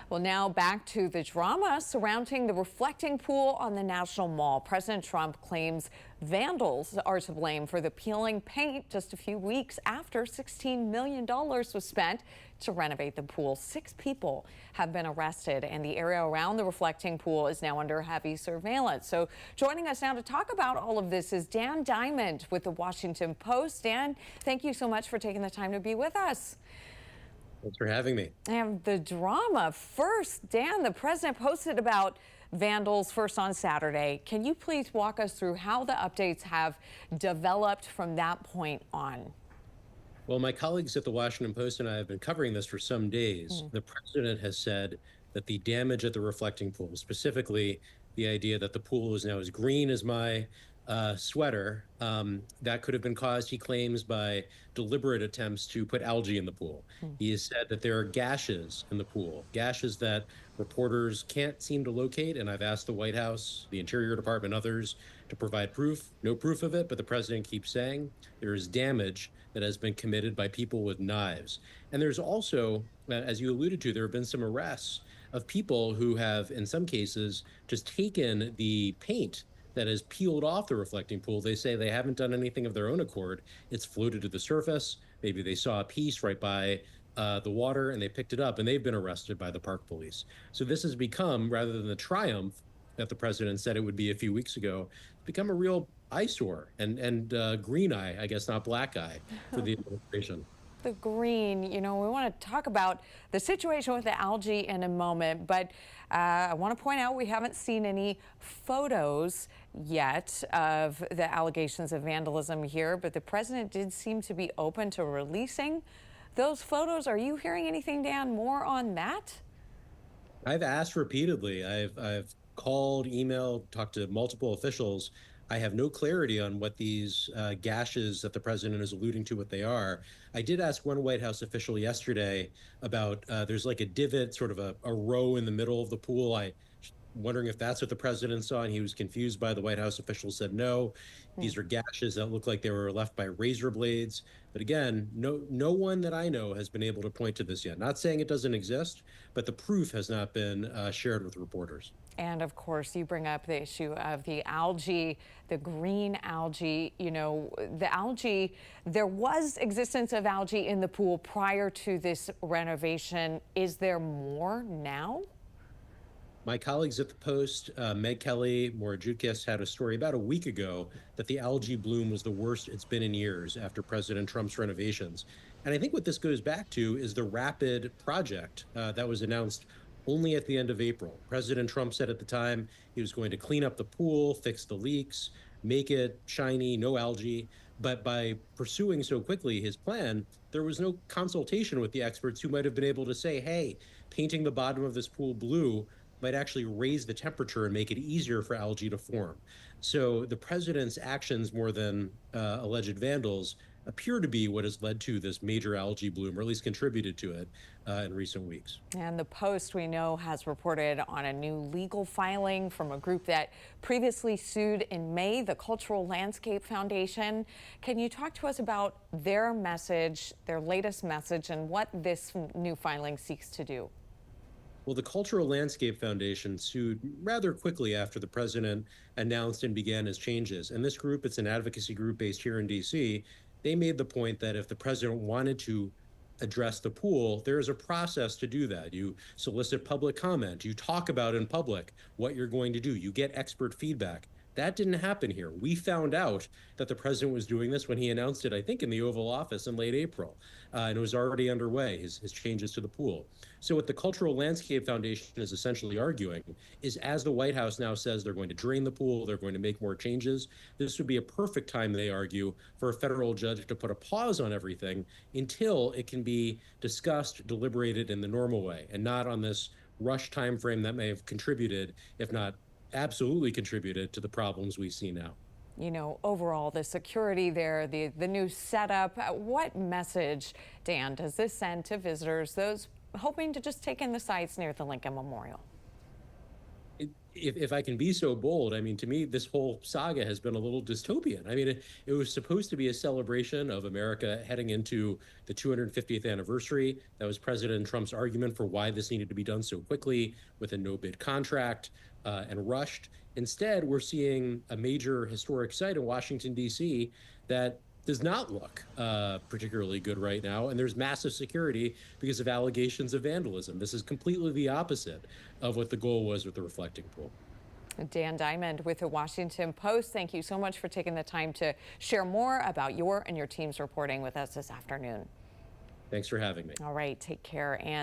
Well, now back to the drama surrounding the reflecting pool on the National Mall. President Trump claims vandals are to blame for the peeling paint just a few weeks after $16 million was spent to renovate the pool. 6 people have been arrested, and the area around the reflecting pool is now under heavy surveillance. So joining us now to talk about all of this is Dan Diamond with the Washington Post. Dan, thank you so much for taking the time to be with us. Thanks for having me. And the drama first, Dan, the president posted about vandals first on Saturday. Can you please walk us through how the updates have developed from that point on? Well, my colleagues at the Washington Post and I have been covering this for some days. The president has said that the damage at the reflecting pool, specifically the idea that the pool is now as green as my sweater, that could have been caused, he claims, by deliberate attempts to put algae in the pool. He has said that there are gashes in the pool, gashes that reporters can't seem to locate, and I've asked the White House, the Interior Department, others to provide proof. No proof of it, but the president keeps saying there is damage that has been committed by people with knives. And there's also, as you alluded to, there have been some arrests of people who have, in some cases, just taken the paint that has peeled off the reflecting pool. They say they haven't done anything of their own accord. It's floated to the surface. Maybe they saw a piece right by the water and they picked it up, and they've been arrested by the park police. So this has become, rather than the triumph that the president said it would be a few weeks ago, become a real eyesore and green eye, I guess, not black eye, for the administration. The green, we want to talk about the situation with the algae in a moment, but I want to point out we haven't seen any photos yet of the allegations of vandalism here, but the president did seem to be open to releasing those photos. Are you hearing anything, Dan, more on that? I've asked repeatedly. I've called, emailed, talked to multiple officials. I have no clarity on what these gashes that the president is alluding to, what they are. I did ask one White House official yesterday about there's like a divot, sort of a row in the middle of the pool. Wondering if that's what the president saw, and he was confused by the White House official said no. These are gashes that look like they were left by razor blades. But again, no one that I know has been able to point to this yet. Not saying it doesn't exist, but the proof has not been shared with reporters. And of course, you bring up the issue of the algae, the green algae. The algae, there was existence of algae in the pool prior to this renovation. Is there more now? My colleagues at the Post, Meg Kelly, Maura Judkis, had a story about a week ago that the algae bloom was the worst it's been in years after President Trump's renovations. And I think what this goes back to is the rapid project that was announced only at the end of April. President Trump said at the time he was going to clean up the pool, fix the leaks, make it shiny, no algae. But by pursuing so quickly his plan, there was no consultation with the experts who might have been able to say, hey, painting the bottom of this pool blue might actually raise the temperature and make it easier for algae to form. So the president's actions, more than alleged vandals, appear to be what has led to this major algae bloom, or at least contributed to it in recent weeks. And the Post, we know, has reported on a new legal filing from a group that previously sued in May, the Cultural Landscape Foundation. Can you talk to us about their message, their latest message, and what this new filing seeks to do? Well, the Cultural Landscape Foundation sued rather quickly after the president announced and began his changes. And this group, it's an advocacy group based here in D.C., they made the point that if the president wanted to address the pool, there is a process to do that. You solicit public comment, you talk about in public what you're going to do, you get expert feedback. That didn't happen here. We found out that the president was doing this when he announced it, I think, in the Oval Office in late April, and it was already underway, his changes to the pool. So what the Cultural Landscape Foundation is essentially arguing is, as the White House now says they're going to drain the pool, they're going to make more changes, this would be a perfect time, they argue, for a federal judge to put a pause on everything until it can be discussed, deliberated in the normal way, and not on this rush time frame that may have contributed, if not absolutely contributed, to the problems we see now. Overall, the security there, the new setup, what message, Dan, does this send to visitors, those hoping to just take in the sights near the Lincoln Memorial? if I can be so bold, I mean, to me, this whole saga has been a little dystopian. I mean, it was supposed to be a celebration of America heading into the 250th anniversary. That was President Trump's argument for why this needed to be done so quickly with a no bid contract and rushed. Instead, we're seeing a major historic site in Washington, D.C. that does not look particularly good right now. And there's massive security because of allegations of vandalism. This is completely the opposite of what the goal was with the reflecting pool. Dan Diamond with the Washington Post. Thank you so much for taking the time to share more about your and your team's reporting with us this afternoon. Thanks for having me. All right, take care. And